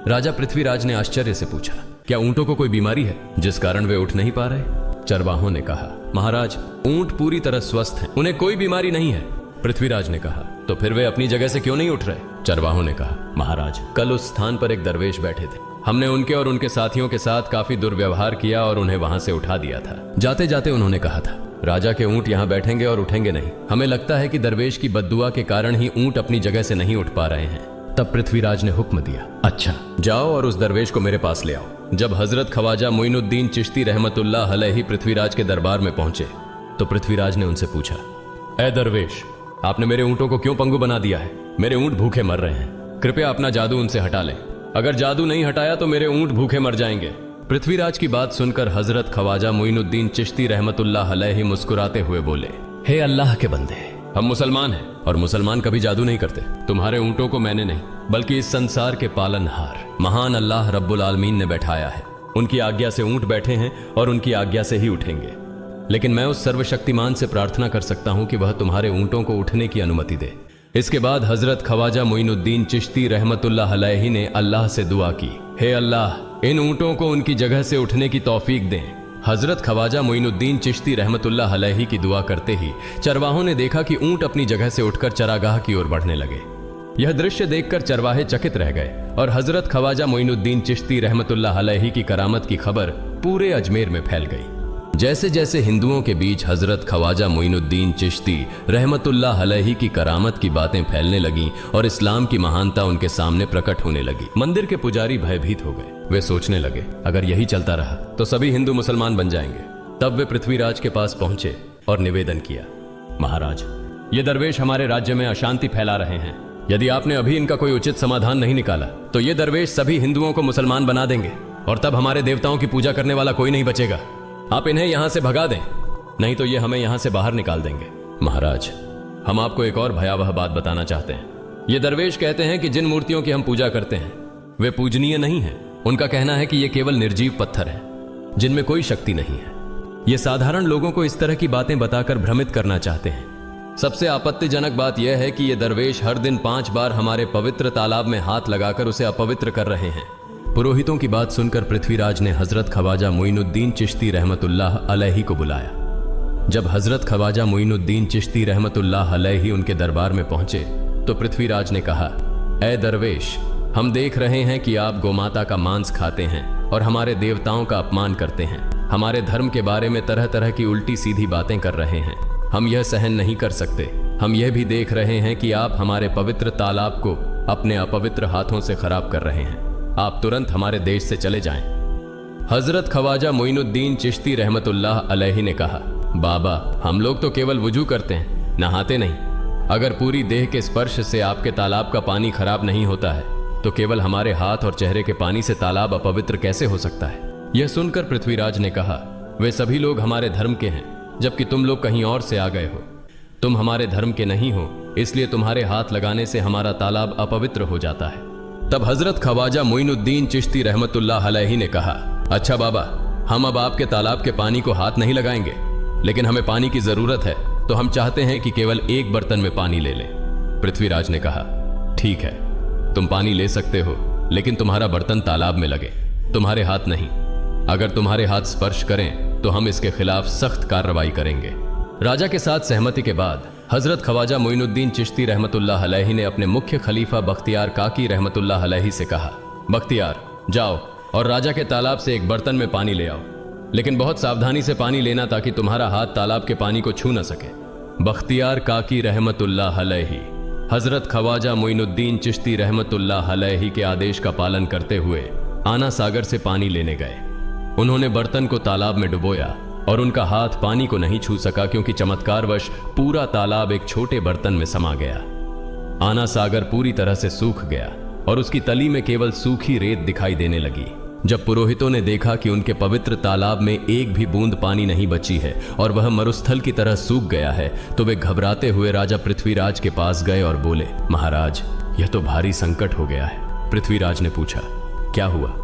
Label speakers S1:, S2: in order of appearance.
S1: राजा पृथ्वीराज ने आश्चर्य से पूछा, क्या ऊंटों को कोई बीमारी है जिस कारण वे उठ नहीं पा रहे? चरवाहों ने कहा, महाराज ऊंट पूरी तरह स्वस्थ हैं, उन्हें कोई बीमारी नहीं है। पृथ्वीराज ने कहा, तो फिर वे अपनी जगह से क्यों नहीं उठ रहे? चरवाहों ने कहा, महाराज कल उस स्थान पर एक दरवेश बैठे थे, हमने उनके और उनके साथियों के साथ काफी दुर्व्यवहार किया और उन्हें वहां से उठा दिया था। जाते जाते उन्होंने कहा था, राजा के ऊंट यहाँ बैठेंगे और उठेंगे नहीं। हमें लगता है कि दरवेश की बद्दुआ के कारण ही ऊंट अपनी जगह से नहीं उठ पा रहे हैं। तब पृथ्वीराज ने हुक्म दिया, अच्छा जाओ और उस दरवेश को मेरे पास ले आओ। जब हजरत ख्वाजा मोइनुद्दीन चिश्ती रहमतुल्लाह अलैहि पृथ्वीराज के दरबार में पहुंचे तो पृथ्वीराज ने उनसे पूछा, ए दरवेश, आपने मेरे ऊंटों को क्यों पंगु बना दिया है? मेरे ऊंट भूखे मर रहे हैं, कृपया अपना जादू उनसे हटा लें। अगर जादू नहीं हटाया तो मेरे ऊंट भूखे मर जाएंगे। पृथ्वीराज की बात सुनकर हजरत ख्वाजा मोइनुद्दीन चिश्ती रहमतुल्लाह अलैहि मुस्कुराते हुए बोले, हे अल्लाह के बंदे, हम मुसलमान हैं और मुसलमान कभी जादू नहीं करते। तुम्हारे ऊंटों को मैंने नहीं बल्कि इस संसार के पालनहार महान अल्लाह रब्बुल आलमीन ने बैठाया है। उनकी आज्ञा से ऊंट बैठे हैं और उनकी आज्ञा से ही उठेंगे। लेकिन मैं उस सर्वशक्तिमान से प्रार्थना कर सकता हूं कि वह तुम्हारे ऊंटों को उठने की अनुमति दे। इसके बाद हजरत ख्वाजा मोइनुद्दीन चिश्ती रहमतुल्लाह अलैहि ने अल्लाह से दुआ की, हे अल्लाह, इन ऊंटों को उनकी जगह से उठने की तौफीक दें। हजरत ख्वाजा मोइनुद्दीन चिश्ती रहमतुल्लाह अलैहि की दुआ करते ही चरवाहों ने देखा कि ऊंट अपनी जगह से उठकर चरागाह की ओर बढ़ने लगे। यह दृश्य देखकर चरवाहे चकित रह गए और हजरत ख्वाजा मोइनुद्दीन चिश्ती रहमतुल्लाह अलैहि की करामत की खबर पूरे अजमेर में फैल गई। जैसे जैसे हिंदुओं के बीच हजरत ख्वाजा मोइनुद्दीन चिश्ती रहमतुल्लाह अलैहि की करामत की बातें फैलने लगीं और इस्लाम की महानता उनके सामने प्रकट होने लगी, मंदिर के पुजारी भयभीत हो गए। वे सोचने लगे, अगर यही चलता रहा तो सभी हिंदू मुसलमान बन जाएंगे। तब वे पृथ्वीराज के पास पहुंचे और निवेदन किया, महाराज, ये दरवेश हमारे राज्य में अशांति फैला रहे हैं। यदि आपने अभी इनका कोई उचित समाधान नहीं निकाला तो ये दरवेश सभी हिंदुओं को मुसलमान बना देंगे और तब हमारे देवताओं की पूजा करने वाला कोई नहीं बचेगा। आप इन्हें यहां से भगा दें, नहीं तो ये हमें यहां से बाहर निकाल देंगे। महाराज, हम आपको एक और भयावह बात बताना चाहते हैं। ये दरवेश कहते हैं कि जिन मूर्तियों की हम पूजा करते हैं वे पूजनीय नहीं है। उनका कहना है कि ये केवल निर्जीव पत्थर है जिनमें कोई शक्ति नहीं है। ये साधारण लोगों को इस तरह की बातें बताकर भ्रमित करना चाहते हैं। सबसे आपत्तिजनक बात यह है कि ये दरवेश हर दिन 5 बार हमारे पवित्र तालाब में हाथ लगाकर उसे अपवित्र कर रहे हैं। पुरोहितों की बात सुनकर पृथ्वीराज ने हजरत ख्वाजा मोइनुद्दीन चिश्ती रहमतुल्लाह अलैहि को बुलाया। जब हजरत ख्वाजा मोइनुद्दीन चिश्ती रहमतुल्लाह अलैहि उनके दरबार में पहुंचे तो पृथ्वीराज ने कहा, ए दरवेश, हम देख रहे हैं कि आप गोमाता का मांस खाते हैं और हमारे देवताओं का अपमान करते हैं। हमारे धर्म के बारे में तरह तरह की उल्टी सीधी बातें कर रहे हैं। हम यह सहन नहीं कर सकते। हम यह भी देख रहे हैं कि आप हमारे पवित्र तालाब को अपने अपवित्र हाथों से खराब कर रहे हैं। आप तुरंत हमारे देश से चले जाएं। हजरत ख्वाजा मोइनुद्दीन चिश्ती रहमतुल्लाह अलैहि ने कहा, बाबा, हम लोग तो केवल वुजू करते हैं, नहाते नहीं। अगर पूरी देह के स्पर्श से आपके तालाब का पानी खराब नहीं होता है तो केवल हमारे हाथ और चेहरे के पानी से तालाब अपवित्र कैसे हो सकता है? यह सुनकर पृथ्वीराज ने कहा, वे सभी लोग हमारे धर्म के हैं जबकि तुम लोग कहीं और से आ गए हो। तुम हमारे धर्म के नहीं हो, इसलिए तुम्हारे हाथ लगाने से हमारा तालाब अपवित्र हो जाता है। तब हजरत ख्वाजा मोइनुद्दीन चिश्ती रहमतुल्लाह अलैहि ने कहा, अच्छा बाबा, हम अब आपके तालाब के पानी को हाथ नहीं लगाएंगे, लेकिन हमें पानी की जरूरत है तो हम चाहते हैं कि केवल एक बर्तन में पानी ले लें। पृथ्वीराज ने कहा, ठीक है, तुम पानी ले सकते हो, लेकिन तुम्हारा बर्तन तालाब में लगे, तुम्हारे हाथ नहीं। अगर तुम्हारे हाथ स्पर्श करें तो हम इसके खिलाफ सख्त कार्रवाई करेंगे। राजा के साथ सहमति के बाद हजरत ख्वाजा मोइनुद्दीन चिश्ती रहमतुल्लाह अलैहि ने अपने मुख्य खलीफा बख्तियार काकी रहमतुल्लाह अलैहि से कहा, बख्तियार, जाओ और राजा के तालाब से एक बर्तन में पानी ले आओ, लेकिन बहुत सावधानी से पानी लेना ताकि तुम्हारा हाथ तालाब के पानी को छू न सके। बख्तियार काकी रहमतुल्लाह अलैहि हजरत ख्वाजा मोइनुद्दीन चिश्ती रहमतुल्लाह अलैहि के आदेश का पालन करते हुए आना सागर से पानी लेने गए। उन्होंने बर्तन को तालाब में डुबोया और उनका हाथ पानी को नहीं छू सका क्योंकि चमत्कारवश पूरा तालाब एक छोटे बर्तन में समा गया। आना सागर पूरी तरह से सूख गया और उसकी तली में केवल सूखी रेत दिखाई देने लगी। जब पुरोहितों ने देखा कि उनके पवित्र तालाब में एक भी बूंद पानी नहीं बची है और वह मरुस्थल की तरह सूख गया है तो वे घबराते हुए राजा पृथ्वीराज के पास गए और बोले, महाराज, यह तो भारी संकट हो गया है। पृथ्वीराज ने पूछा, क्या हुआ?